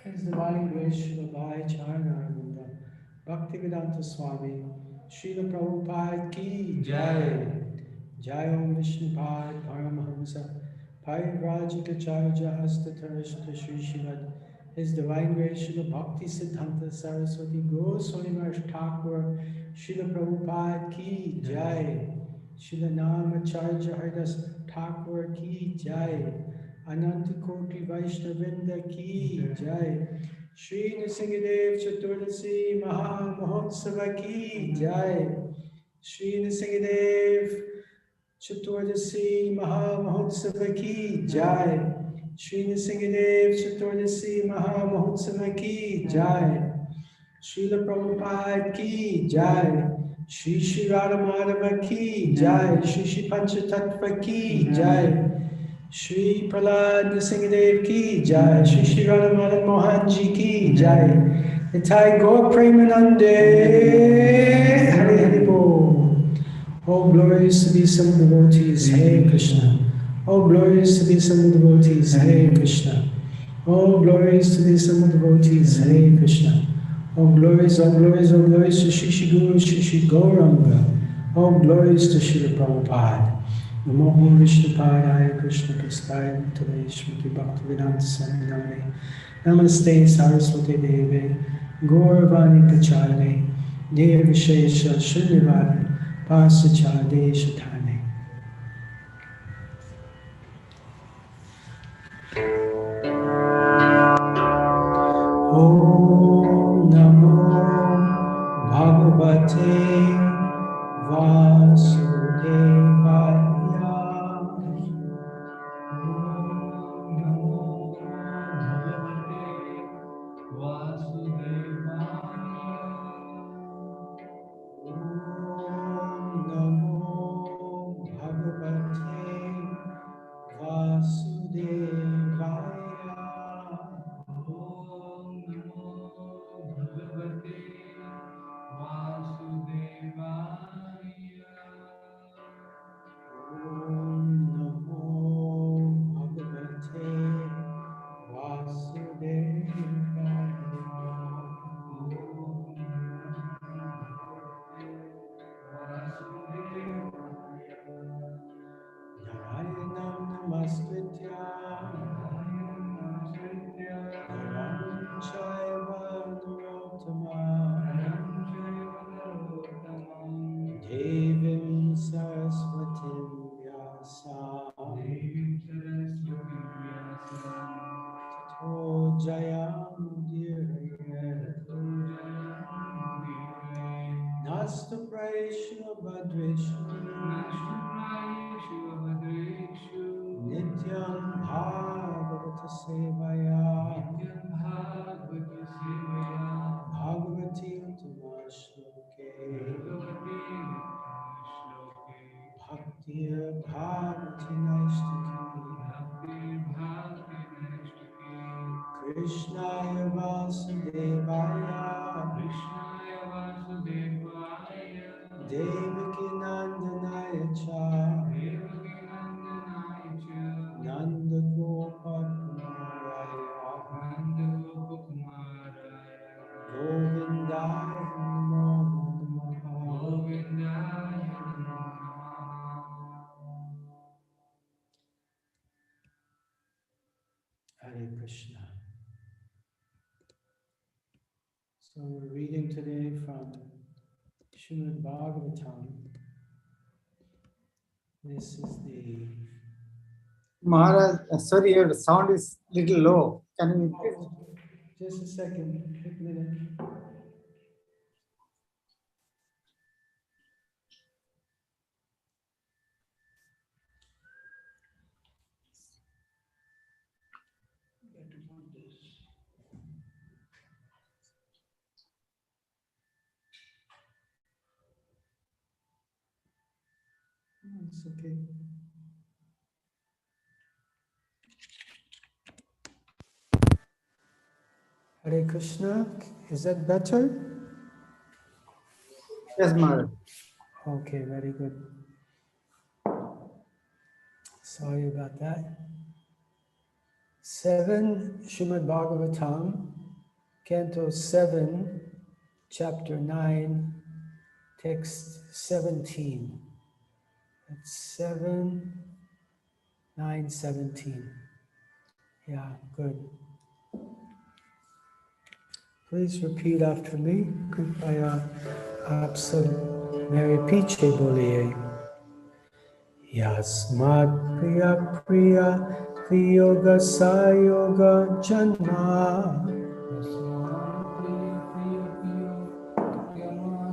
His Divine Grace Srila Bhai Charanarvanda, Bhaktivedanta Swami, Srila Prabhupada Ki Jai, Jai Om Vishnupad Paramahamsa, Parivrajikacharya Astatarashta Sri Srimad, His Divine Grace Srila Bhakti Siddhanta Saraswati Goswami Maharaj Thakur, Srila Prabhupada Ki Jai, Srila Namacharya Haridas Thakur Ki Jai, Ananta Koti Vaishnavinda Ki Jai, Shri Nrsingadev Chaturdasi Maha Mahotsava Ki Jai, Shri Nrsingadev Chaturdasi Maha Mahotsava Ki Jai, Shri Nrsingadev Chaturdasi Maha Mahotsava Ki Jai, Srila Prabhupada Ki Jai, Shri Shri Radha Madhava Ki Jai, Shri Shri Panchatattva Ki Jai, Shri Prahlad Nrsingadev Ki Jai, Shri Shri Radha Madan Mohan Ji Ki Jai, Nitai Gaur Premanande, Hare Hare Bol. All glories to be some devotees, Hare Krishna. All glories to be some devotees, Hare Krishna. All glories to the some devotees, Hare Krishna. All glories, all glories, all glories to Shri Shri Guru, Shri Shri Gauranga. All glories to Srila Prabhupada. Namo Vishnupadaya Krishna Prastaya Bhutale Shrimati Bhaktivedanta Swami Namaste Saraswati Deve Gauravani Pachale, Devashesha Shrivali, Pasachade Shatane. Om Namo Bhagavate Vasudevaya. Devim Saraswatim Vyasa Tato Jayamudire Nasta Praishya Bhadreshu Nityam Bhagavata Sevaya Bhagavati Uttama Shloke Bhaktir Bhagavati Naistaki Krishnaya Vasudevaya Devaki Nandanaya Cha Nanda Gopa Kumaraya Govindaya Namo Hare Krishna. So we're reading today from Srimad Bhagavatam. This is the Maharaj, sorry, your sound is little low. Can you increase? Just a second, a minute. Got to put this. It's okay. Hare Krishna, is that better? Yes, Maharaj. Okay, very good. Sorry about that. 7 Srimad Bhagavatam, Canto 7, Chapter 9, Text 17. That's 7, 9, 17. Yeah, good. Please repeat after me. Kripaya आप सब मेरे पीछे बोलिए. Yasmat priya priya priyoga sayoga janma.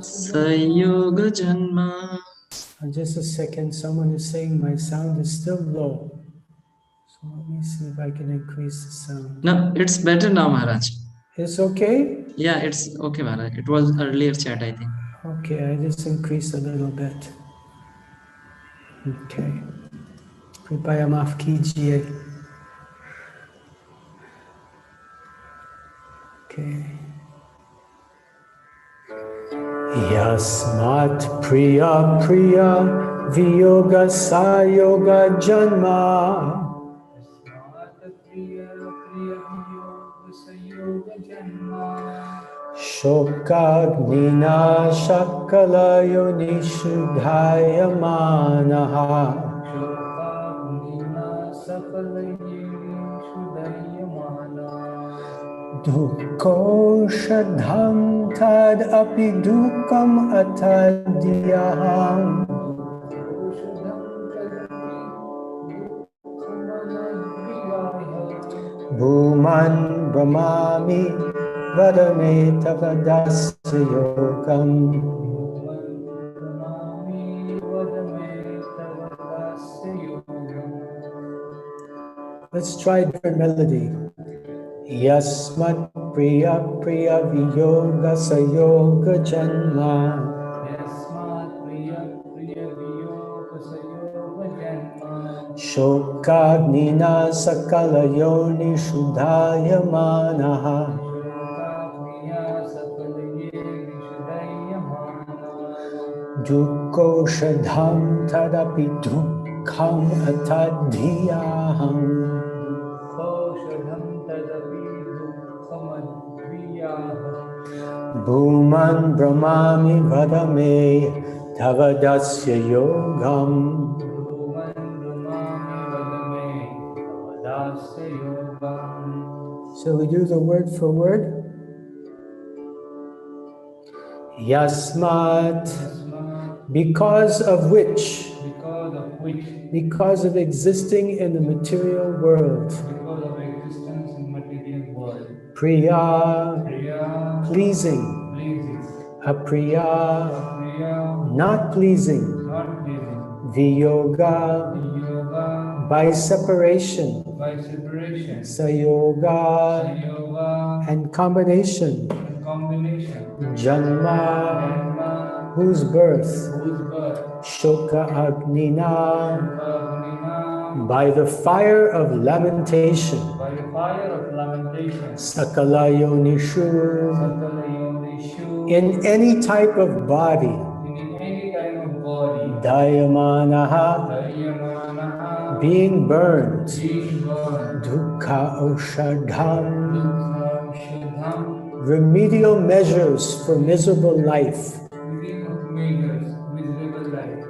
Sayoga Janma. Just a second, someone is saying my sound is still low. So let me see if I can increase the sound. No, it's better now, Maharaj. It's okay? Yeah, it's okay, Maharaj. It was earlier chat, I think. Okay, I just increased a little bit. Okay. Kripaya maaf kijiye. Okay. Yasmat priya priya viyoga sayoga janma. Shokagnina shakala yonishuddhaya manaha. Dukoshadham tad api dukam atadhyaham. Bhuman brahmami vadame tavadasya yogam. Let's try different melody. Yasmat priya priya viyoga sayoga janma. Yasmat priya priya viyoga sayoga janma. Shokagnina sakala yoni shudhaya manaha. Shokagnina sakala yoni shudhaya manaha. Dukoshadham tadapi dukham atadhyaham. Bhuman brahmami vadame tavadasya yogam. So we do the word for word. Yasmat, because of which, because of existing in the material world. Priya, pleasing. Apriya, not pleasing. Viyoga, by separation. Sayoga, and combination. Janma, whose birth. Shoka agnina, by the fire of lamentation. Sakala yonishu, in any type of body. Dayamanaha, being burned. Dukkha oshadham, remedial measures for miserable life.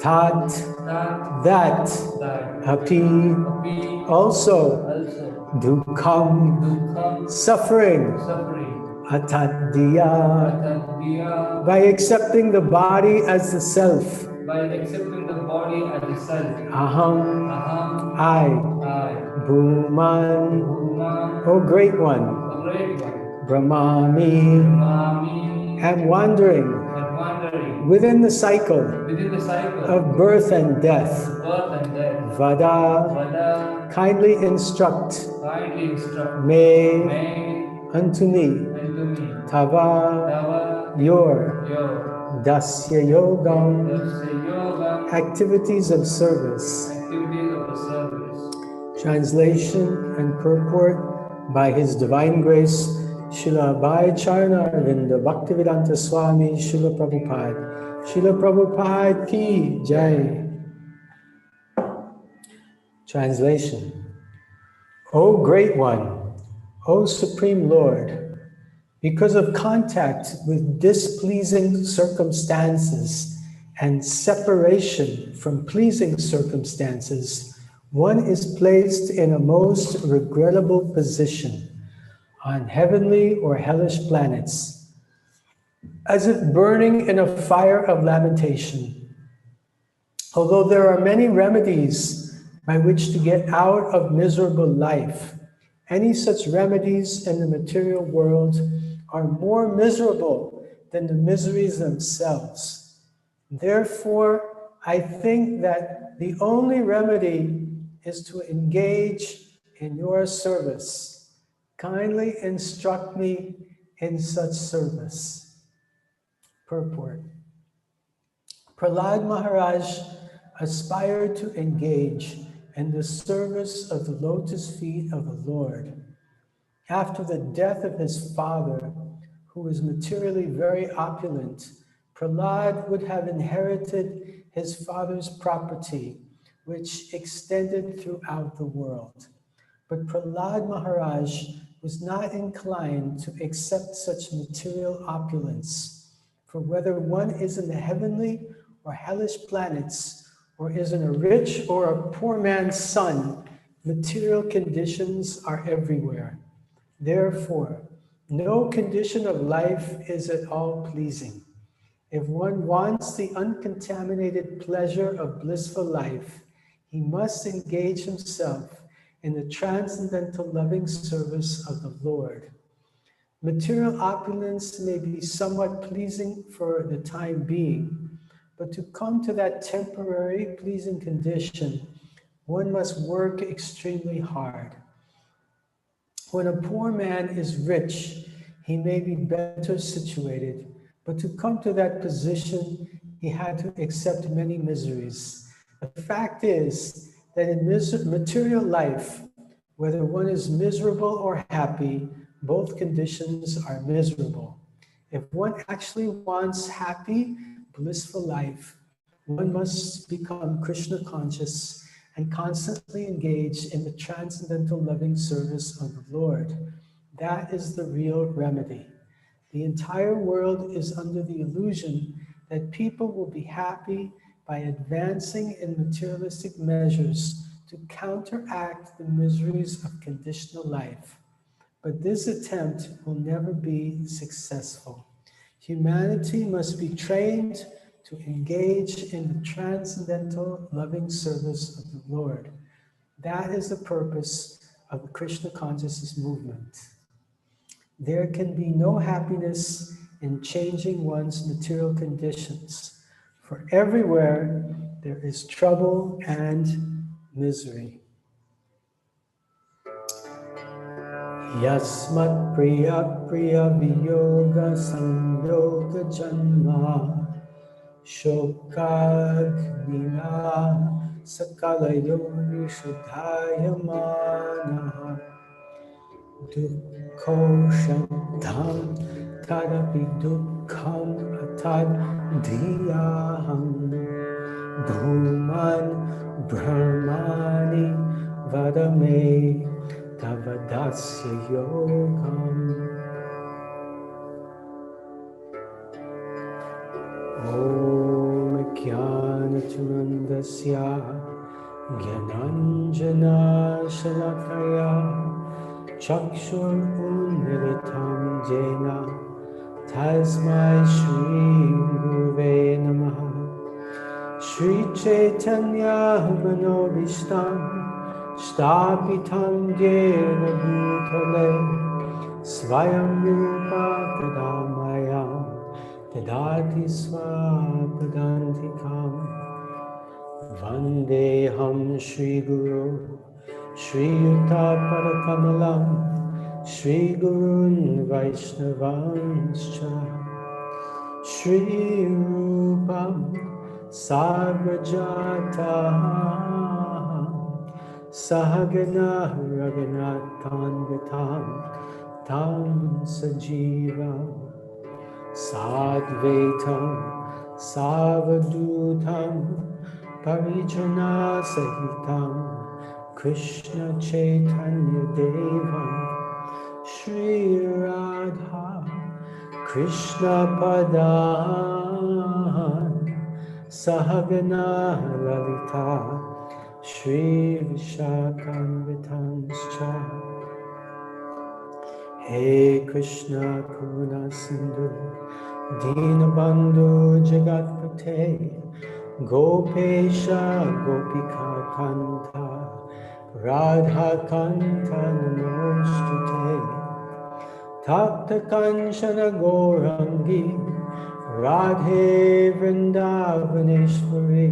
Tat, that. Api, also. Dukkham, suffering. Atadhya, by accepting the body as the self. Aham, I. Bhuman, O great one. Brahmami, am wandering within the cycle of birth and death. Vada, kindly instruct. May, unto me. Tava, your. Dasya yogam, activities of service. Translation and purport by His Divine Grace, Srila Abhay Charana Arvinda Bhaktivedanta Swami Srila Prabhupada. Srila Prabhupada ki jai. Translation. O Great One, O Supreme Lord, because of contact with displeasing circumstances and separation from pleasing circumstances, one is placed in a most regrettable position on heavenly or hellish planets, as if burning in a fire of lamentation. Although there are many remedies by which to get out of miserable life, any such remedies in the material world are more miserable than the miseries themselves. Therefore, I think that the only remedy is to engage in your service. Kindly instruct me in such service. Purport. Prahlad Maharaj aspired to engage in the service of the lotus feet of the Lord. After the death of his father, who was materially very opulent, Prahlad would have inherited his father's property, which extended throughout the world. But Prahlad Maharaj was not inclined to accept such material opulence, for whether one is in the heavenly or hellish planets, or is in a rich or a poor man's son, material conditions are everywhere. Therefore, No condition of life is at all pleasing. If one wants the uncontaminated pleasure of blissful life, he must engage himself in the transcendental loving service of the Lord. Material opulence may be somewhat pleasing for the time being, but to come to that temporary pleasing condition, one must work extremely hard. When a poor man is rich, he may be better situated, but to come to that position, he had to accept many miseries. The fact is that in material life, whether one is miserable or happy, both conditions are miserable. If one actually wants happy, blissful life, one must become Krishna conscious and constantly engage in the transcendental loving service of the Lord. That is the real remedy. The entire world is under the illusion that people will be happy by advancing in materialistic measures to counteract the miseries of conditional life. But this attempt will never be successful. Humanity must be trained to engage in the transcendental loving service of the Lord. That is the purpose of the Krishna consciousness movement. There can be no happiness in changing one's material conditions, for everywhere there is trouble and misery. Yasmat priya priya viyoga samyoga janma shokagnina sakalayo shuddhayamana dukho shabdham tadapi dukkham atad dhiyaham bhuman brahmani vadame Tavadasya yogam. Om Jnanatunandasya Jnananjana Shalakaya Chakshur Unmilitam Jena Tasmai Shri Guruve Namaha Shri Chaitanya Manobishtam Shtapitam Jena Bhutale Svayam Rupa Kadamayam Tadati Swapadantikam Vandeham Shri Guru Shri Yuta Parakamalam Shri Gurun Vaishnavanscha Shri Rupam Sagrajata Sahagana Raghunathan Vitam Tam Sajiva Sadvaitam Savadutam Parijana Sahitam Krishna Chaitanya Devam Shri Radha Krishna Padan Sahagana Lalita Shri Vishakhanvitanscha Hey Krishna Karuna Sindhu Dinabandhu Jagatpate Gopesha Gopika Kanta Radha Kanta Namostute Tapta Kanchana Gourangi Radhe Vrindavaneshwari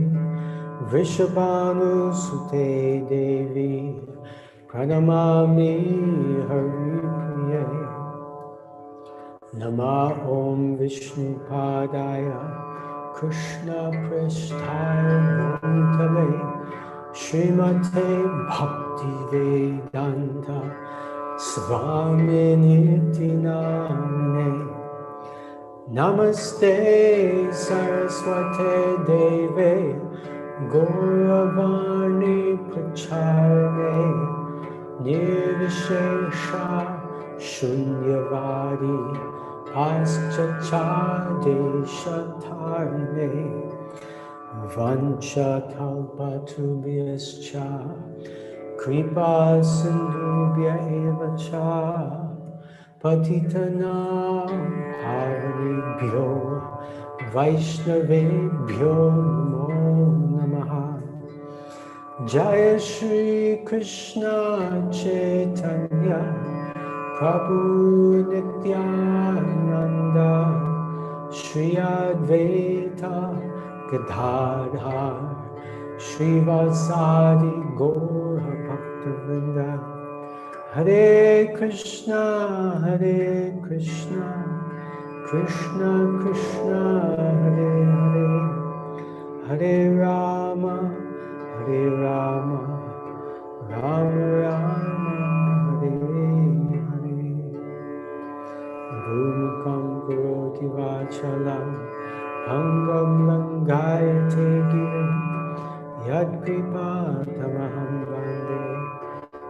Vrishabhanu Sute Devi Pranamami Haripriye Nama Om Vishnu Padaya Krishna Pristhaya Bhutale Srimate Bhakti Vedanta Swami Niti Namane Namaste Saraswate Deve Gauravani Pracharne Nirvishesha Shunyavadi Paschachadeshatarne Vancha Kalpatubhyascha Kripa Sindhubhya Evacha Patitanam Pavanebhyo Vaishnavebhyo Namo Namaha. Jaya Shri Krishna Chaitanya Prabhu Nityananda Shri Advaita Gadadhar Srivasadi Gaur Bhaktivinoda. Hare Krishna, Krishna Krishna, Hare Hare, Hare Rama, Rama Rama, Hare Hare. Bhumikam karoti vachalam, Bhangam langayate girim, Yad kripa tamaham vande,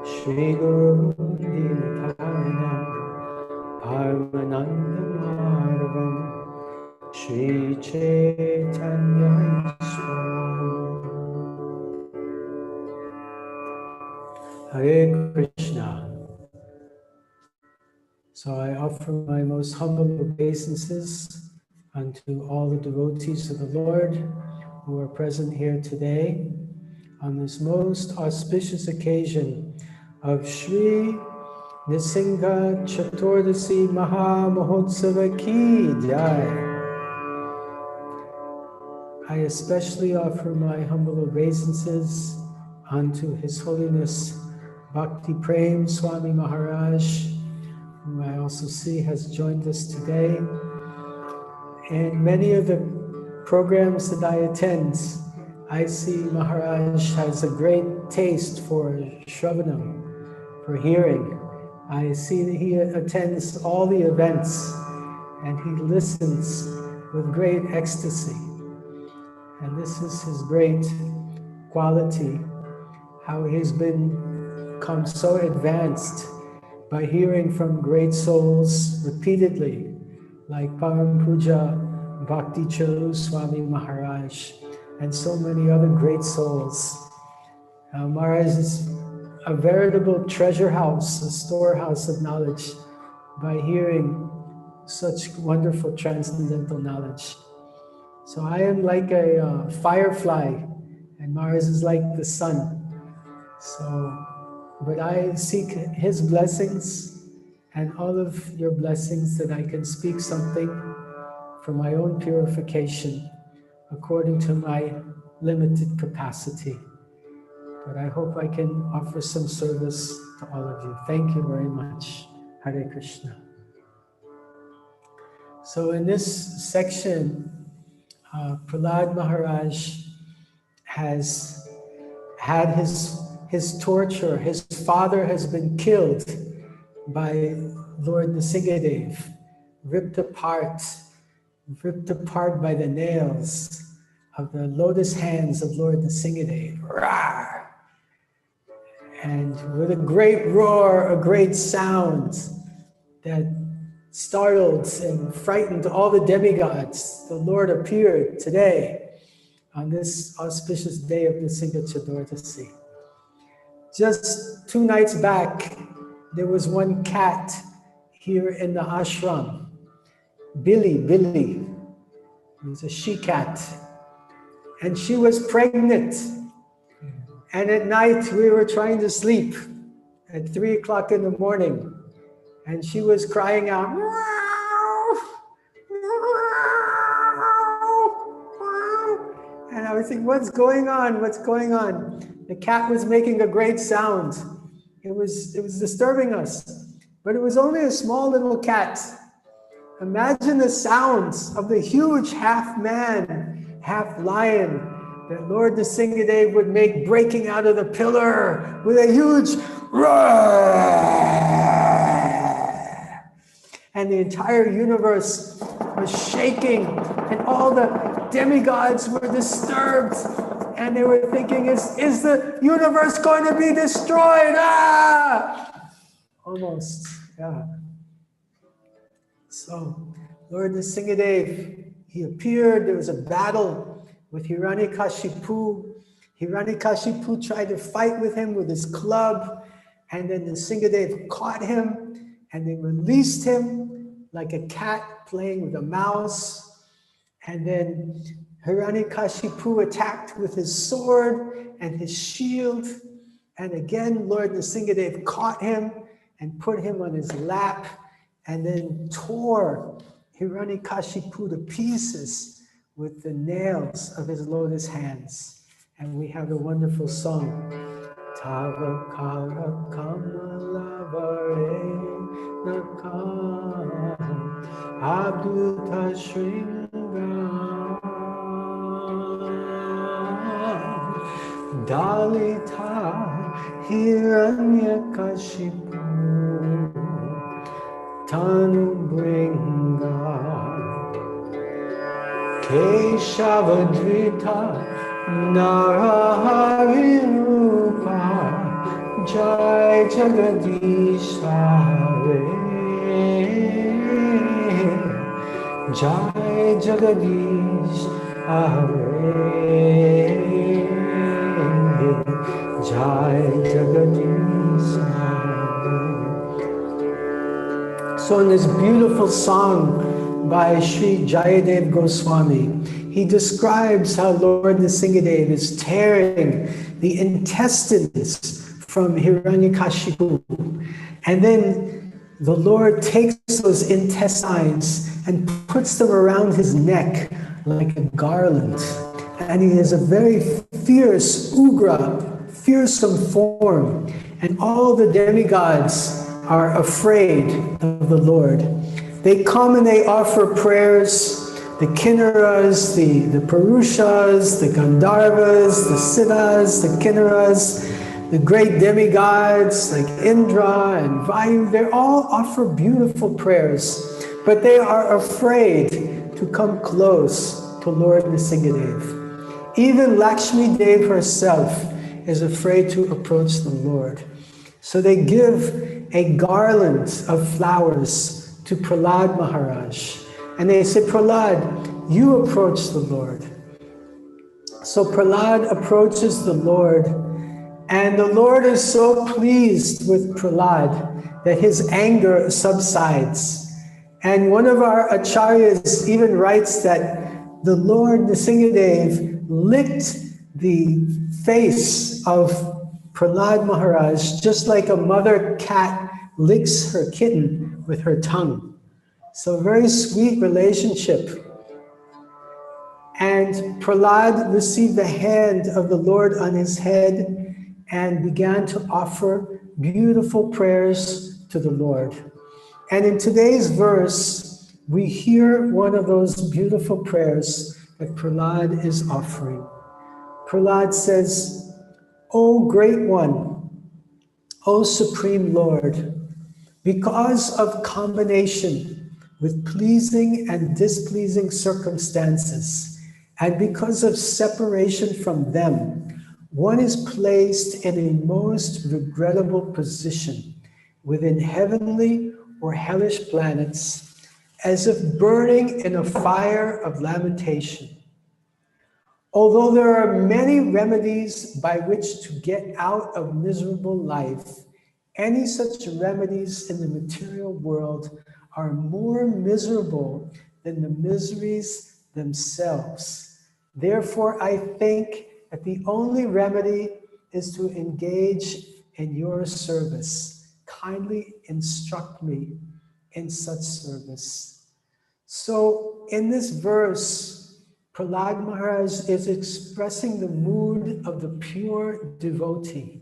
Shri Guru Dinatarinam, Paramananda Madhavam, Shri Chaitanya Swami. Hare Krishna. So I offer my most humble obeisances unto all the devotees of the Lord who are present here today on this most auspicious occasion of Shri Nisingha Chaturdasi Maha Mahotsava Ki Jai. I especially offer my humble obeisances unto His Holiness Bhakti Prem Swami Maharaj, who I also see has joined us today. And many of the programs that I attend, I see Maharaj has a great taste for Shravanam, for hearing. I see that he attends all the events and he listens with great ecstasy. And this is his great quality, how he's become so advanced by hearing from great souls repeatedly, like Param Puja Bhakti Charu Swami Maharaj, and so many other great souls. Maharaj is a veritable treasure house, a storehouse of knowledge, by hearing such wonderful transcendental knowledge. So I am like a firefly, and Maharaj is like the sun. But I seek his blessings and all of your blessings that I can speak something for my own purification according to my limited capacity. But I hope I can offer some service to all of you. Thank you very much. Hare Krishna. So in this section, Prahlad Maharaj has had his torture. His father has been killed by Lord Nrsimhadev, ripped apart by the nails of the lotus hands of Lord Nrsimhadev. Rawr! And with a great roar, a great sound that startled and frightened all the demigods, the Lord appeared today on this auspicious day of Nisingha Chaturdasi. Just 2 nights back, there was one cat here in the ashram, Billy. It was a she-cat. And she was pregnant. And at night, we were trying to sleep at 3 o'clock in the morning. And she was crying out, and I was thinking, what's going on? What's going on? The cat was making a great sound. It was disturbing us. But it was only a small little cat. Imagine the sounds of the huge half man, half lion that Lord Nrsimhadev would make breaking out of the pillar with a huge roar. And the entire universe was shaking, and all the demigods were disturbed, and they were thinking, is the universe going to be destroyed? Almost, yeah. So, Lord Nrsimhadev, he appeared. There was a battle with Hiranyakashipu. Hiranyakashipu tried to fight with him with his club, and then Nrsimhadev caught him and they released him like a cat playing with a mouse. And then Hiranyakashipu attacked with his sword and his shield. And again, Lord Nrsingadev caught him and put him on his lap and then tore Hiranyakashipu to pieces with the nails of his lotus hands. And we have a wonderful song. Tavakara Kamalavare Nakam Abduta Shringa Dalita Hiranyakashipu Tanu Bringa Keshavadvita Narahari Rupa Jai Jagadish Hare Jai Jagadish Hare Jai Jagadish Hare. So in this beautiful song by Sri Jayadev Goswami, he describes how Lord Nrsingadev is tearing the intestines from Hiranyakashipu. And then the Lord takes those intestines and puts them around his neck like a garland. And he is a very fierce, ugra, fearsome form. And all the demigods are afraid of the Lord. They come and they offer prayers. The Kinnaras, the Purushas, the Gandharvas, the Siddhas, the Kinnaras, the great demigods like Indra and Vayu, they all offer beautiful prayers, but they are afraid to come close to Lord Nrsingadev. Even Lakshmi Dev herself is afraid to approach the Lord. So they give a garland of flowers to Prahlad Maharaj. And they say, Prahlad, you approach the Lord. So Prahlad approaches the Lord, and the Lord is so pleased with Prahlad that his anger subsides. And one of our acharyas even writes that the Lord Nrsingadev licked the face of Prahlad Maharaj just like a mother cat licks her kitten with her tongue. So a very sweet relationship. And Prahlad received the hand of the Lord on his head and began to offer beautiful prayers to the Lord. And in today's verse, we hear one of those beautiful prayers that Prahlad is offering. Prahlad says, O Great One, O Supreme Lord, because of combination with pleasing and displeasing circumstances, and because of separation from them, one is placed in a most regrettable position within heavenly or hellish planets, as if burning in a fire of lamentation. Although there are many remedies by which to get out of miserable life, any such remedies in the material world are more miserable than the miseries themselves. Therefore, I think that the only remedy is to engage in your service. Kindly instruct me in such service. So in this verse, Prahlad Maharaj is expressing the mood of the pure devotee.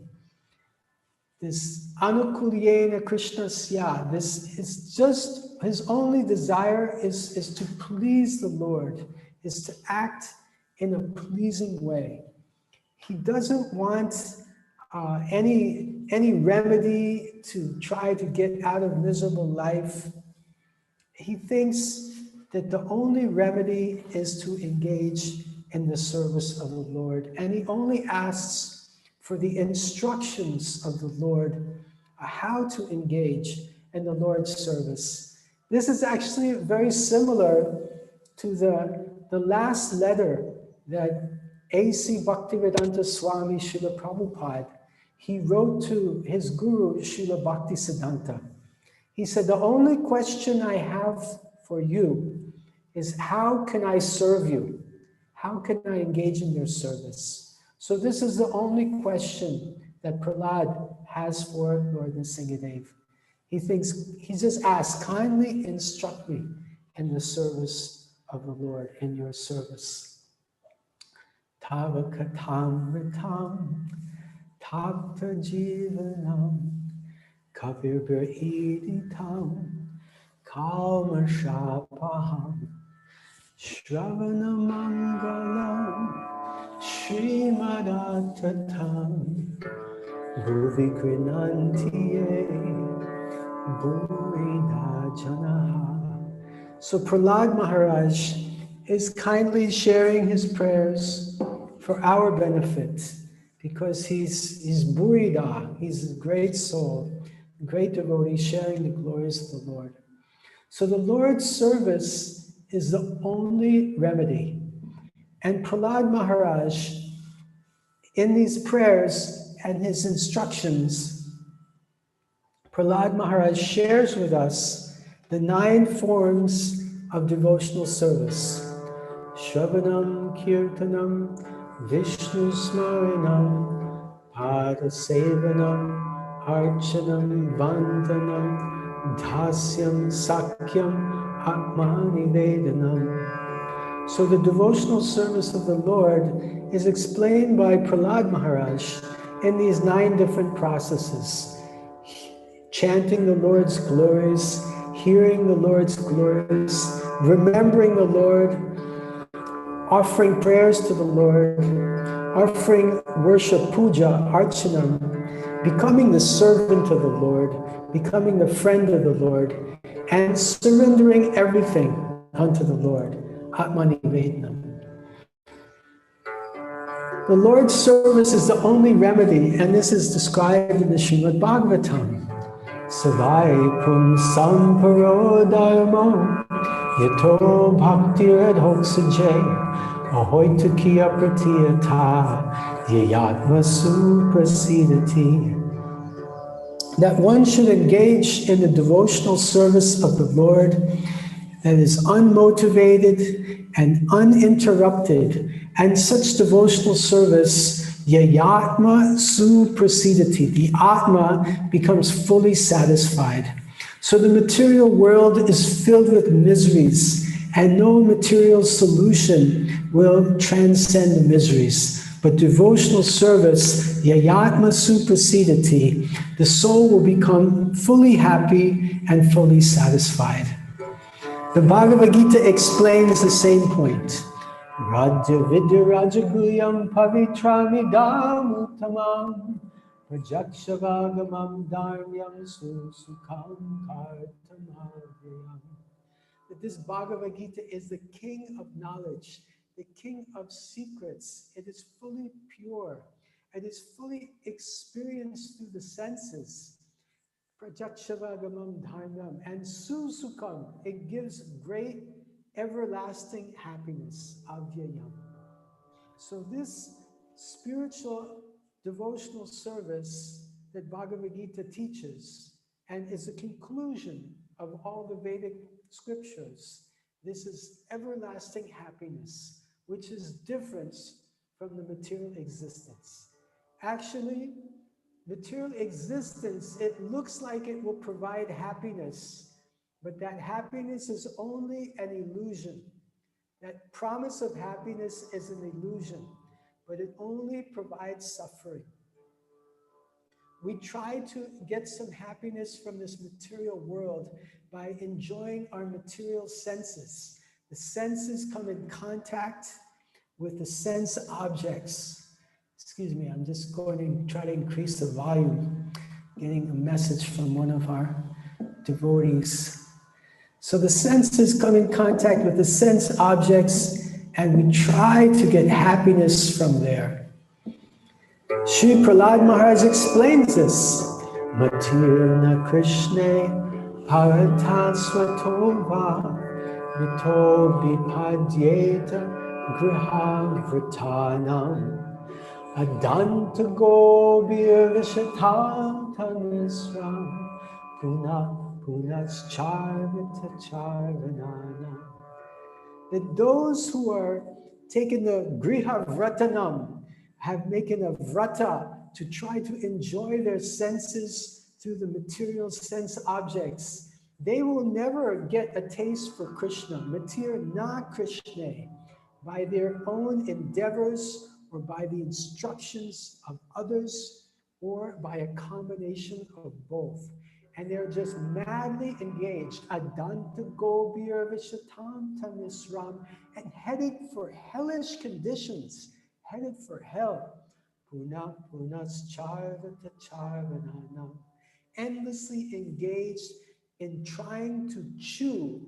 This anukulyena Krishnasya, this is just his only desire is to please the Lord, is to act in a pleasing way. He doesn't want any remedy to try to get out of miserable life. He thinks that the only remedy is to engage in the service of the Lord, and he only asks for the instructions of the Lord, how to engage in the Lord's service. This is actually very similar to the last letter that A.C. Bhaktivedanta Swami Srila Prabhupada, he wrote to his guru, Srila Bhaktisiddhanta. He said, the only question I have for you is how can I serve you? How can I engage in your service? So this is the only question that Prahlad has for Lord Nrsimhadev. He just asks, kindly instruct me in the service of the Lord, in your service. Tava katam ritam, tapta jivanam, kabir iditam, kalma shapaham, shravana mangalam, Srimadatatam, Bhuvi Grinantiye, Bhurida Janaha. So Prahlad Maharaj is kindly sharing his prayers for our benefit because he's Bhurida, he's a great soul, a great devotee sharing the glories of the Lord. So the Lord's service is the only remedy. And Prahlad Maharaj, in these prayers and his instructions, Prahlad Maharaj shares with us the 9 forms of devotional service. Shravanam, Kirtanam, Vishnu Smaranam, Padasevanam, Archanam, Vandanam, Dhasyam, Sakyam, Atmani Vedanam. So the devotional service of the Lord is explained by Prahlad Maharaj in these 9 different processes. Chanting the Lord's glories, hearing the Lord's glories, remembering the Lord, offering prayers to the Lord, offering worship, puja, archanam, becoming the servant of the Lord, becoming the friend of the Lord, and surrendering everything unto the Lord. Atmani Vedanam. The Lord's service is the only remedy, and this is described in the Srimad Bhagavatam. Savai pum samparo dharmo yato bhakti radhoksaje ahoytu kiya pratiyata yayatma suprasidati. That one should engage in the devotional service of the Lord that is unmotivated and uninterrupted, and such devotional service, yayatma suprasidati, the Atma becomes fully satisfied. So the material world is filled with miseries, and no material solution will transcend the miseries. But devotional service, yayatma suprasidati, the soul will become fully happy and fully satisfied. The Bhagavad Gita explains the same point. Radha vidya rajaguyam pavitramidam uttamam prajakshavagamam dharmyam susukham kartamavyam. That this Bhagavad Gita is the king of knowledge, the king of secrets. It is fully pure. It is fully experienced through the senses. Prajakshavagamam dharmyam, and susukham, it gives great everlasting happiness, avyayam. So this spiritual devotional service that Bhagavad Gita teaches and is the conclusion of all the Vedic scriptures, this is everlasting happiness, which is different from the material existence. Actually, material existence, it looks like it will provide happiness, but that happiness is only an illusion. That promise of happiness is an illusion, but it only provides suffering. We try to get some happiness from this material world by enjoying our material senses. The senses come in contact with the sense objects. Excuse me, I'm just going to try to increase the volume, getting a message from one of our devotees. So the senses come in contact with the sense objects, and we try to get happiness from there. Sri Prahlad Maharaj explains this. Matirna Krishna Parata Swatova Vito Vipadyeta Griha Vritanam Adanta Gobir Vishatata Nisram Puna Punascharvata charvanana. That those who are taking the griha vratanam have making a vrata to try to enjoy their senses through the material sense objects, they will never get a taste for Krishna, matir na Krishna, by their own endeavors or by the instructions of others or by a combination of both. And they're just madly engaged, adanta gobir vishatam tamisram, and headed for hellish conditions, headed for hell. Puna punas charvata charvananam, endlessly engaged in trying to chew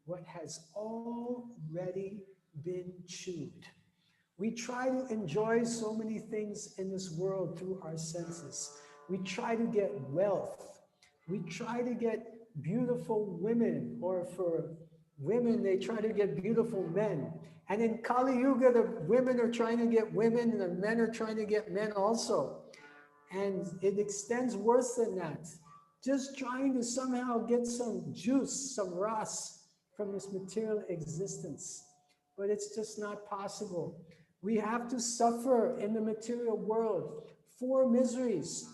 what has already been chewed. We try to enjoy so many things in this world through our senses. We try to get wealth. We try to get beautiful women, or for women, they try to get beautiful men. And in Kali Yuga, the women are trying to get women and the men are trying to get men also. And it extends worse than that. Just trying to somehow get some juice, some ras from this material existence. But it's just not possible. We have to suffer in the material world 4 miseries.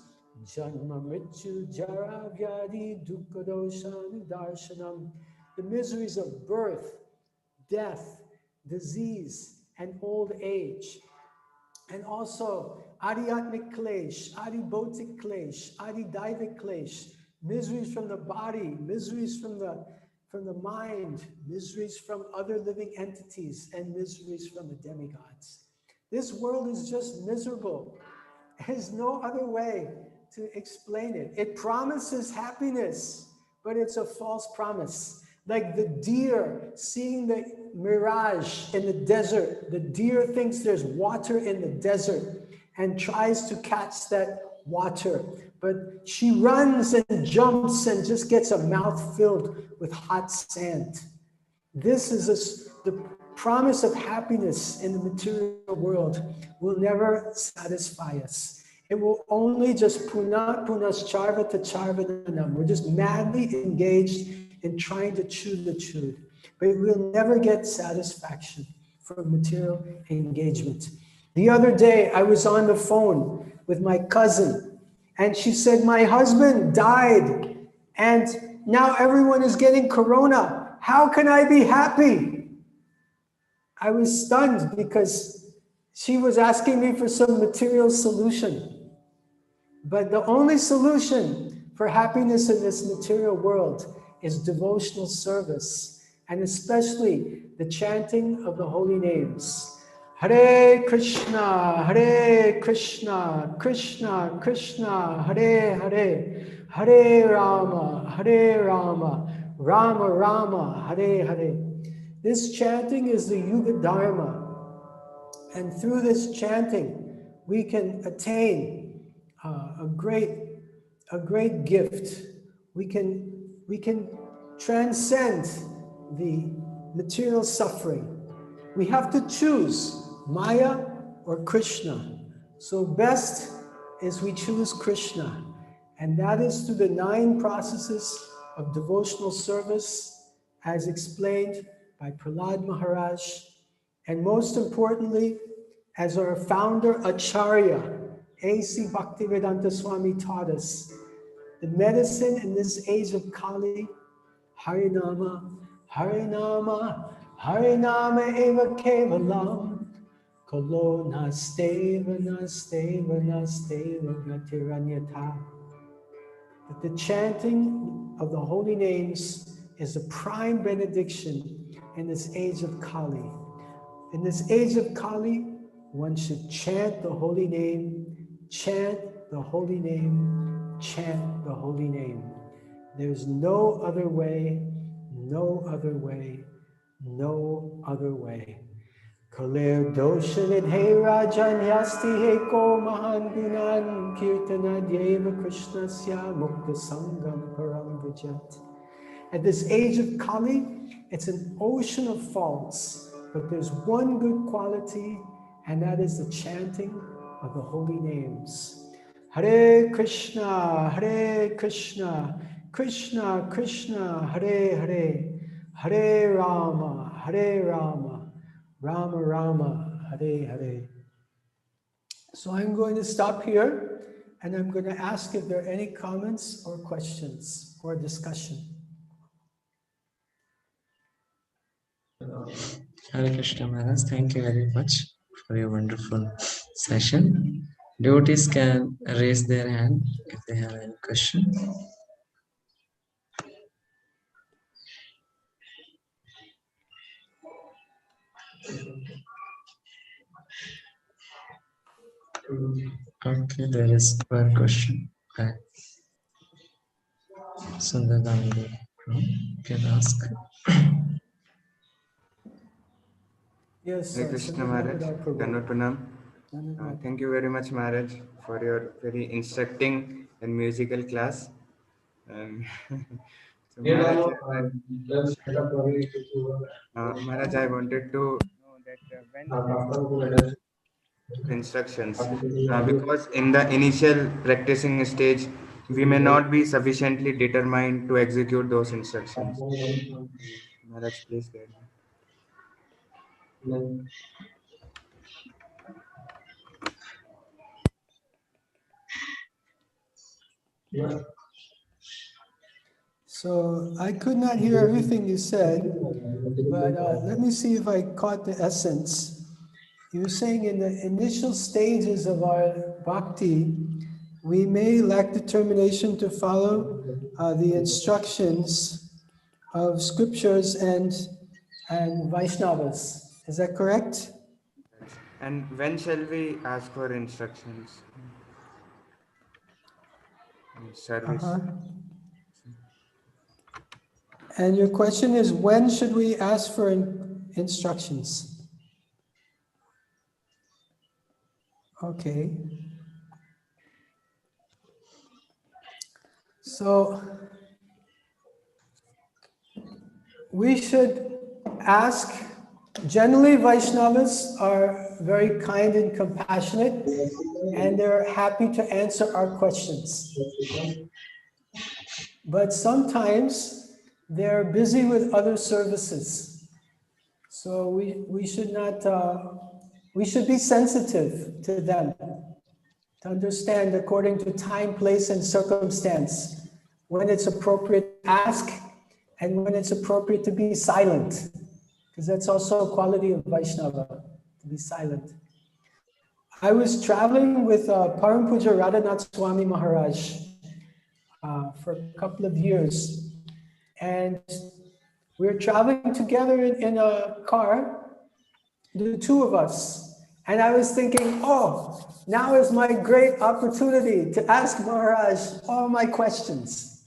Janma mrityu jara vyadi dukkha dosha darshanam. The miseries of birth, death, disease, and old age. And also adhyatmik klesh, adhibautik klesh, adhidaivik klesh, miseries from the body, miseries from the mind, miseries from other living entities, and miseries from the demigods. This world is just miserable. There's no other way to explain it. It promises happiness, but it's a false promise. Like the deer seeing the mirage in the desert. The deer thinks there's water in the desert and tries to catch that water. But she runs and jumps and just gets a mouth filled with hot sand. This is the promise of happiness in the material world will never satisfy us. It will only just punascharvata charvananam. We're just madly engaged in trying to chew the chewed. But we'll never get satisfaction from material engagement. The other day, I was on the phone with my cousin, and she said, my husband died, and now everyone is getting corona. How can I be happy? I was stunned because she was asking me for some material solution. But the only solution for happiness in this material world is devotional service, and especially the chanting of the holy names. Hare Krishna, Krishna Krishna, Hare Hare, Hare Rama, Rama Rama, Hare Hare. This chanting is the Yuga Dharma, and through this chanting, we can attain a great gift. We can transcend the material suffering. We have to choose Maya or Krishna. So best is we choose Krishna, and that is through the 9 processes of devotional service as explained by Prahlad Maharaj, and most importantly, as our founder Acharya, A.C. Bhaktivedanta Swami taught us, the medicine in this age of Kali, Harinama, Harinama, Harinama eva kevalam, kalo nasteva, nasteva, nasteva, gatiranyata. That the chanting of the holy names is a prime benediction in this age of Kali. In this age of Kali, one should chant the holy name, chant the holy name, chant the holy name. There's no other way, no other way, no other way. Kalir doshanid he rajan yasti heko mahan gunan kirtana deva krishnasya mukta sangam param vijat. At this age of Kali, it's an ocean of faults, but there's one good quality, and that is the chanting of the holy names. Hare Krishna, Krishna, Krishna, Hare Hare, Hare Rama, Rama Rama, Hare Hare. So I'm going to stop here and I'm going to ask if there are any comments or questions or discussion. Hare Krishna Maharaj, thank you very much for your wonderful session. Devotees can raise their hand if they have any question. Okay, there is one question. Sundar Damodar, you can ask. Yes, Hare Krishna Maharaj, Dandavat Pranam. Thank you very much Maharaj for your very instructing and musical class. So Maharaj, Maharaj, I wanted to know that when instructions, because in the initial practicing stage, we may not be sufficiently determined to execute those instructions. Maharaj, please guide me. So I could not hear everything you said, but let me see if I caught the essence. You were saying in the initial stages of our bhakti, we may lack determination to follow the instructions of scriptures and Vaishnavas. Is that correct? And when shall we ask for instructions? Service. And your question is, when should we ask for instructions? Okay. So we should ask. Generally, Vaishnavas are very kind and compassionate, and they're happy to answer our questions. But sometimes they're busy with other services. So we should not, we should be sensitive to them, to understand according to time, place, and circumstance, when it's appropriate to ask and when it's appropriate to be silent. Because that's also a quality of Vaishnava, to be silent. I was traveling with Param Puja Radhanath Swami Maharaj for a couple of years. And we were traveling together in a car, the two of us. And I was thinking, oh, now is my great opportunity to ask Maharaj all my questions.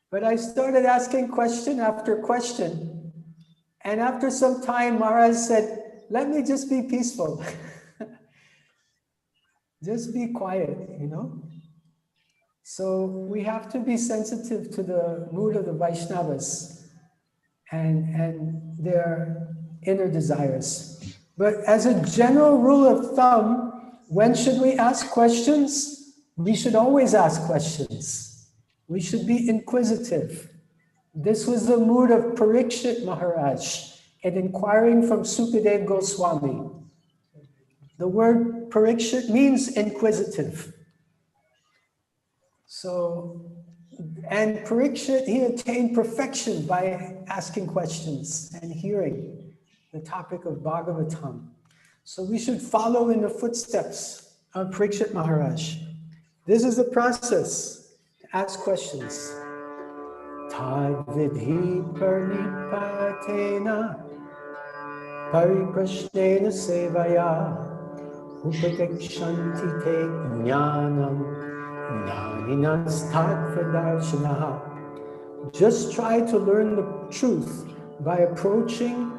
But I started asking question after question. And after some time, Maharaj said, let me just be peaceful. Just be quiet, you know? So we have to be sensitive to the mood of the Vaishnavas and their inner desires. But as a general rule of thumb, when should we ask questions? We should always ask questions. We should be inquisitive. This was the mood of Parikshit Maharaj in inquiring from Sukadev Goswami. The word Parikshit means inquisitive. So, and Parikshit, he attained perfection by asking questions and hearing the topic of Bhagavatam. So we should follow in the footsteps of Parikshit Maharaj. This is the process, to ask questions. Tad vidhi parnipatena pariprashnena sevaya upadikshanti te jnanam jnaninastat vadarshanaha. Just try to learn the truth by approaching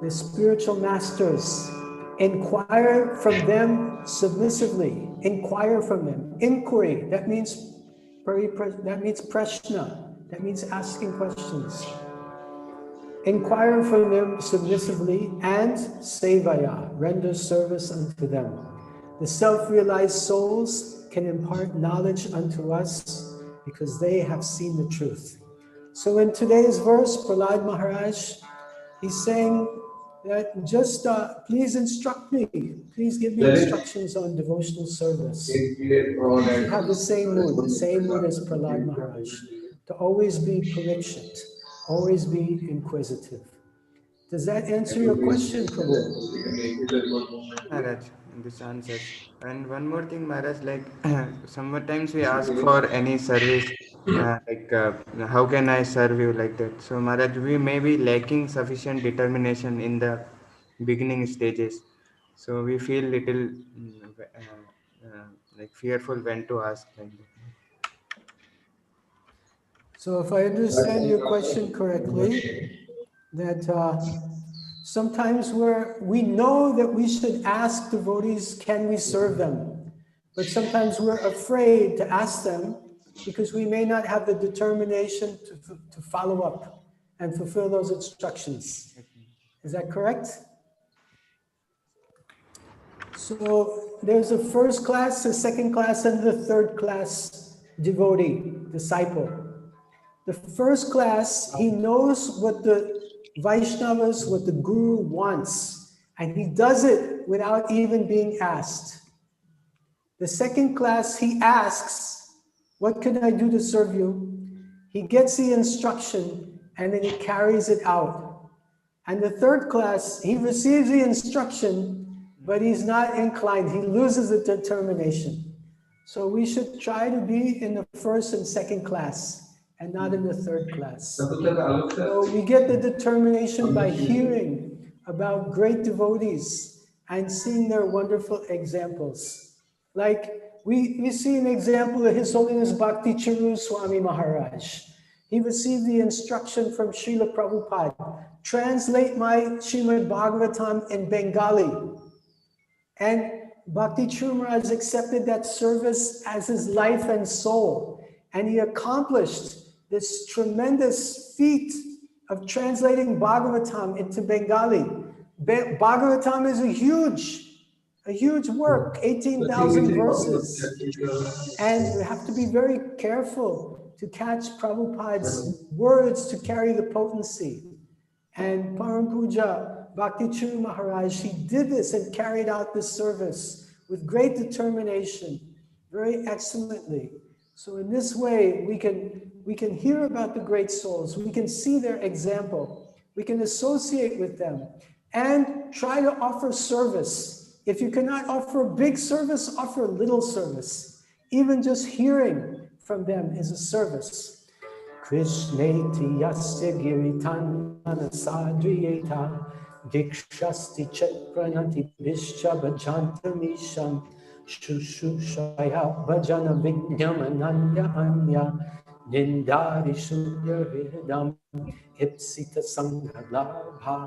the spiritual masters. Inquire from them submissively. Inquire from them. Inquiry, that means prashna. That means asking questions. Inquire from them submissively and sevaya, render service unto them. The self-realized souls can impart knowledge unto us because they have seen the truth. So in today's verse, Prahlad Maharaj, he's saying that just please instruct me. Please give me instructions on devotional service. We should have the same mood as Prahlad Maharaj, to always be parikshit, always be inquisitive. Does that answer your question, Prabhu? Maharaj, this answers. And one more thing, Maharaj, like sometimes we ask for any service, how can I serve you, like that. So Maharaj, we may be lacking sufficient determination in the beginning stages. So we feel little like fearful when to ask like that. So if I understand your question correctly, that sometimes we know that we should ask devotees, can we serve them? But sometimes we're afraid to ask them because we may not have the determination to follow up and fulfill those instructions. Is that correct? So there's a first class, a second class, and the third class devotee, disciple. The first class, he knows what the Vaishnavas, what the Guru wants, and he does it without even being asked. The second class, he asks, what can I do to serve you? He gets the instruction and then he carries it out. And the third class, he receives the instruction, but he's not inclined. He loses the determination. So we should try to be in the first and second class and not in the third class. So we get the determination by hearing about great devotees and seeing their wonderful examples. Like we see an example of His Holiness Bhakti Charu Swami Maharaj. He received the instruction from Srila Prabhupada, translate my Srimad Bhagavatam in Bengali. And Bhakti Charu Maharaj accepted that service as his life and soul. And he accomplished this tremendous feat of translating Bhagavatam into Bengali. Bhagavatam is a huge work, 18,000 verses. And we have to be very careful to catch Prabhupada's words to carry the potency. And Param Puja Bhakti Charu Maharaj, he did this and carried out this service with great determination, very excellently. So in this way, we can hear about the great souls, we can see their example, we can associate with them, and try to offer service. If you cannot offer big service, offer little service. Even just hearing from them is a service. Krishneti yasya giritan manasadriyeta dikshasti chetpranati bishya bhajantamisham shushushaya bhajana vignamananya anya nindari shudya hridam ipsita sanghalabha.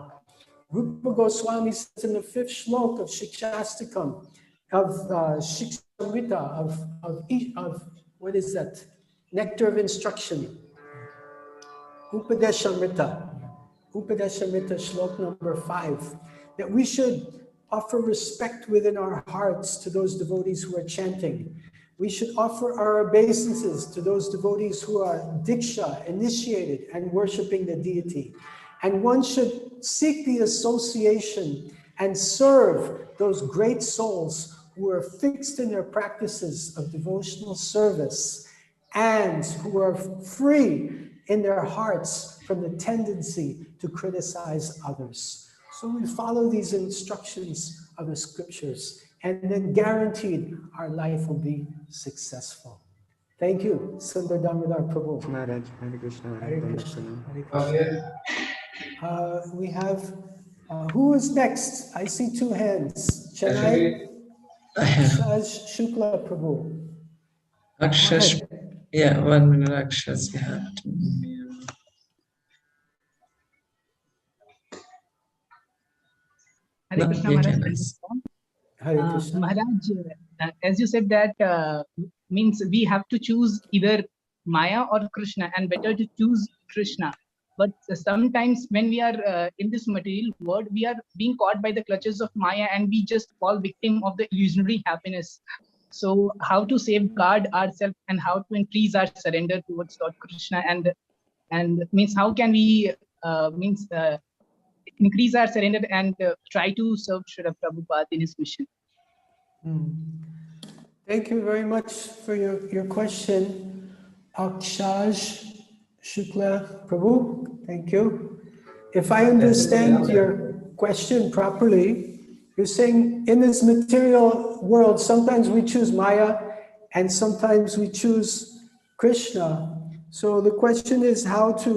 Rupa Goswami says in the 5th shlok of Shikshastakam, of Shikshamrita, of what is that? Nectar of instruction. Upadeshamrita shlok number 5, that we should offer respect within our hearts to those devotees who are chanting. We should offer our obeisances to those devotees who are diksha, initiated, and worshiping the deity. And one should seek the association and serve those great souls who are fixed in their practices of devotional service and who are free in their hearts from the tendency to criticize others. So we follow these instructions of the scriptures, and then guaranteed our life will be successful. Thank you, Sundar Damodar Prabhu. Maharaj, Hare Krishna. Hare Krishna. Hare Krishna. We have, who is next? I see 2 hands. Chennai Shukla Prabhu. Akshash, yeah, 1 minute, Akshash, you have to. Hare Krishna, Maharaj. Hare Krishna. Maharaj, as you said that means we have to choose either Maya or Krishna, and better to choose Krishna. But sometimes when we are in this material world, we are being caught by the clutches of Maya and we just fall victim of the illusionary happiness. So how to safeguard ourselves and how to increase our surrender towards Lord Krishna, and means how can we increase our surrender and try to serve Srila Prabhupada in his mission. Thank you very much for your question, Akshaj Shukla Prabhu. Thank you. If I understand your question properly, you're saying in this material world, sometimes we choose Maya and sometimes we choose Krishna. So the question is how to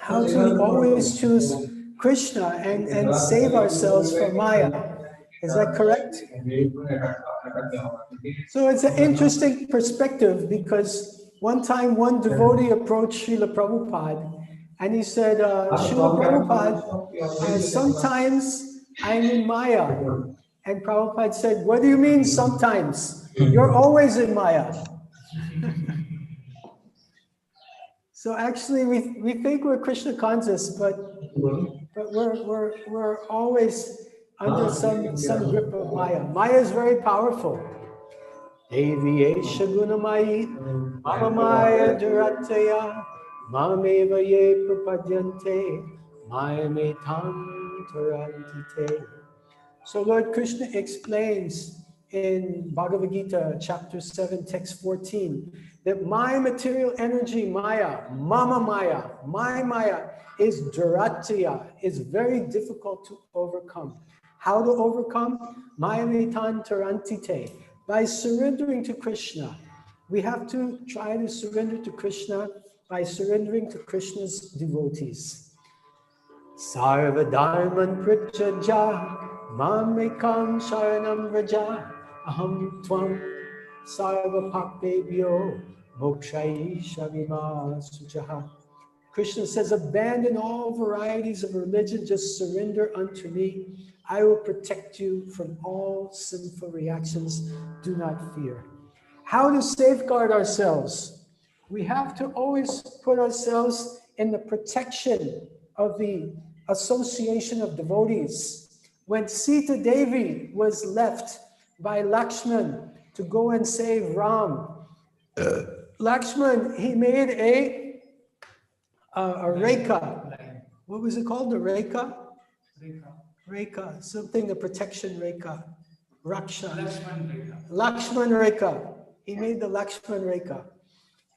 always choose Krishna and save ourselves from Maya. Is that correct? So it's an interesting perspective, because one time one devotee approached Srila Prabhupada and he said, Srila Prabhupada, sometimes I'm in Maya. And Prabhupada said, what do you mean sometimes? You're always in Maya. So actually we think we're Krishna conscious, but we're always under some grip of Maya. Maya is very powerful. Devi Esha Gunamayi, Mama Maya Durataya, Mameva Ye Prapadyante, Maya Me Tam Tarantite. So Lord Krishna explains in Bhagavad Gita, chapter 7, text 14, that my material energy, Maya, Mama Maya, my Maya, is Duratya, is very difficult to overcome. How to overcome? Maya Metan Tarantite. By surrendering to Krishna. We have to try to surrender to Krishna by surrendering to Krishna's devotees. Sarva Dharman Prityaja Mamekam Sharanam Vraja Aham Tvam Sarva Pakpebhyo Mokshaisha Vima Suchaha. Krishna says, abandon all varieties of religion, just surrender unto me. I will protect you from all sinful reactions. Do not fear. How to safeguard ourselves? We have to always put ourselves in the protection of the association of devotees. When Sita Devi was left by Lakshman to go and save Ram, Lakshman, he made a rekha. What was it called? The rekha? Rekha, something, the protection rekha. Raksha. Lakshman rekha. He made the Lakshman rekha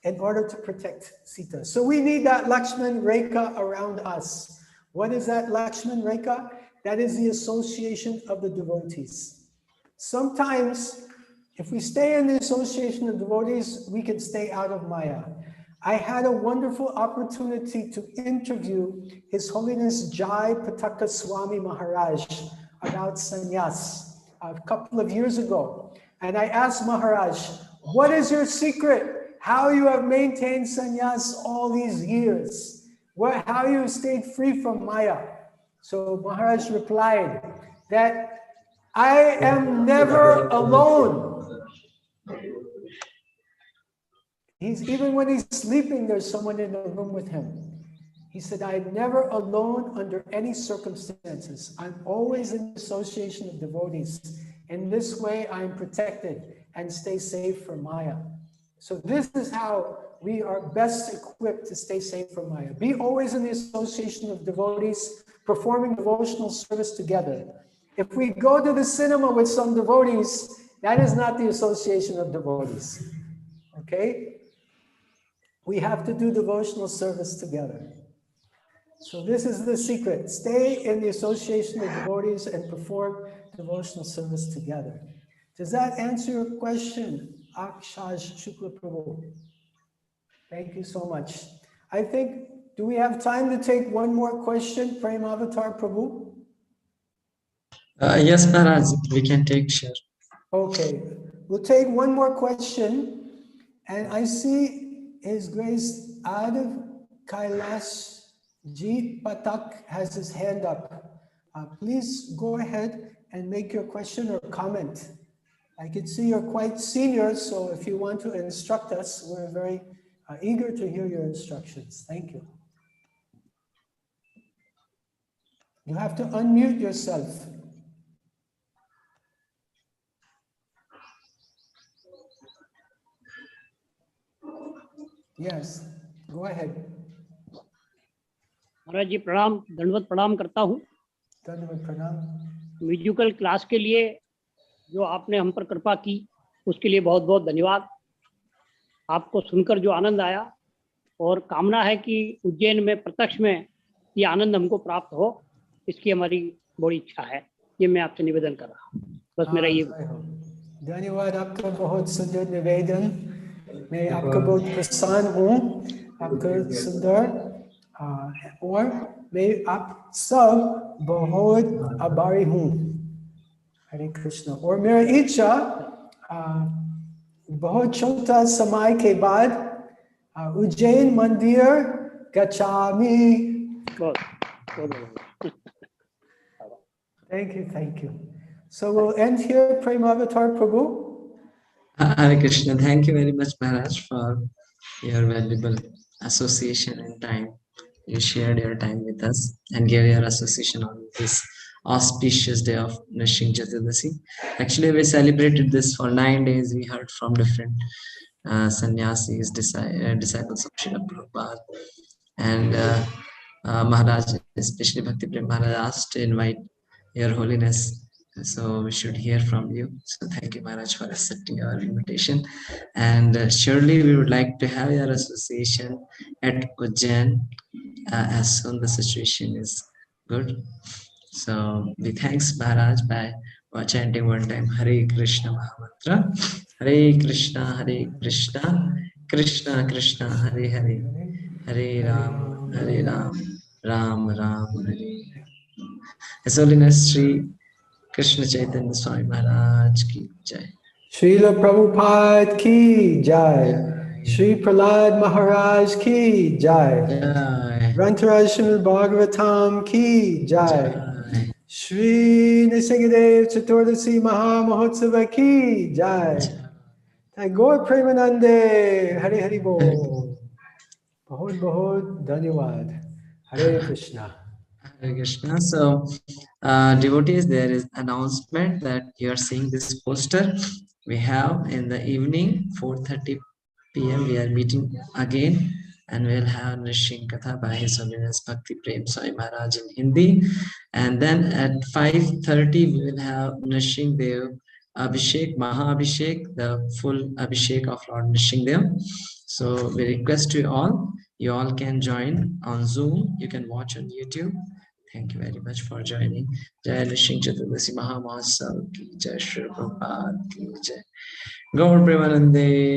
in order to protect Sita. So we need that Lakshman rekha around us. What is that Lakshman rekha? That is the association of the devotees. Sometimes, if we stay in the association of devotees, we can stay out of Maya. I had a wonderful opportunity to interview His Holiness Jai Pataka Swami Maharaj about sannyas a couple of years ago. And I asked Maharaj, what is your secret? How you have maintained sannyas all these years? How you stayed free from Maya? So Maharaj replied that I am never alone. Even when he's sleeping, there's someone in the room with him. He said, I'm never alone under any circumstances. I'm always in association of devotees. In this way, I'm protected and stay safe from Maya. So this is how we are best equipped to stay safe from Maya. Be always in the association of devotees, performing devotional service together. If we go to the cinema with some devotees, that is not the association of devotees. Okay? We have to do devotional service together. So this is the secret. Stay in the association of devotees and perform devotional service together. Does that answer your question, Akshaj Shukla Prabhu? Thank you so much. I think, do we have time to take one more question, Prem Avatar Prabhu? Yes, Maharaj, we can take share. Okay, we'll take one more question. And I see His Grace Adav Kailash Ji Patak has his hand up. Please go ahead and make your question or comment. I can see you're quite senior, so if you want to instruct us, we're very eager to hear your instructions. Thank you. You have to unmute yourself. Yes, go ahead. महाराज जी प्रणाम, दंडवत प्रणाम करता हूँ। Dhanavad pranam. Musical class के लिए जो आपने हम पर कृपा की उसके लिए बहुत बहुत धन्यवाद। आपको सुनकर जो आनंद आया और कामना है कि उज्जैन में प्रत्यक्ष में ये आनंद हमको प्राप्त हो, इसकी हमारी बड़ी इच्छा है। ये मैं आपसे निवेदन कर रहा हूँ, बस मेरा ये। धन्यवाद आपका, बहुत सुंदर निवेदन। मैं आपका बहुत प्रसन्न हूँ, आपका सुंदर, और मैं आप सब बहुत आभारी हूँ। हरे कृष्ण। और मेरा इच्छा बहुत छोटा समय के बाद उज्जैन मंदिर गच्छामि। Thank you. So we'll end here. Premavatar Prabhu. Hare Krishna. Thank you very much, Maharaj, for your valuable association and time. You shared your time with us and gave your association on this auspicious day of Nrishing Chaturdasi. Actually, we celebrated this for 9 days. We heard from different sannyasis, disciples of Srila Prabhupada. And Maharaj, especially Bhakti Prem Maharaj, asked to invite Your Holiness. So we should hear from you. So thank you, Maharaj, for accepting our invitation. And surely we would like to have your association at Ujjain as soon the situation is good. So we thanks Maharaj by chanting one time Hare Krishna Mahamantra. Hare Krishna, Krishna Krishna, Hare Hare, Hare Ram, Ram Ram, Hare. His Holiness Sri Krishna Chaitanya Swami Maharaj ki jai. Srila Prabhupada ki jai. Sri Prahlad Maharaj ki jai. Rantaraj Srimad Bhagavatam ki jai. Shri Nrsingadev Chaturdasi Maha Mahotsava ki jai. Gaur Premanande. Hare Hare Bol. Bahut bahut dhanyawad. Hare Krishna. Hare Krishna. So, devotees, there is announcement that you are seeing this poster. We have in the evening, 4:30 p.m. we are meeting again, and we'll have Nrishing Katha by His Holiness Bhakti Prem Swami Maharaj in Hindi. And then at 5:30 we will have Nrishing Dev Abhishek, Maha Abhishek, the full Abhishek of Lord Nrishing Dev. So we request you all can join on Zoom. You can watch on YouTube. Thank you very much for joining. Jai Nrishing Chaturdasi Maha Mahotsav ki jai, Shri Prabhupada ki jai. Gaur Premanande.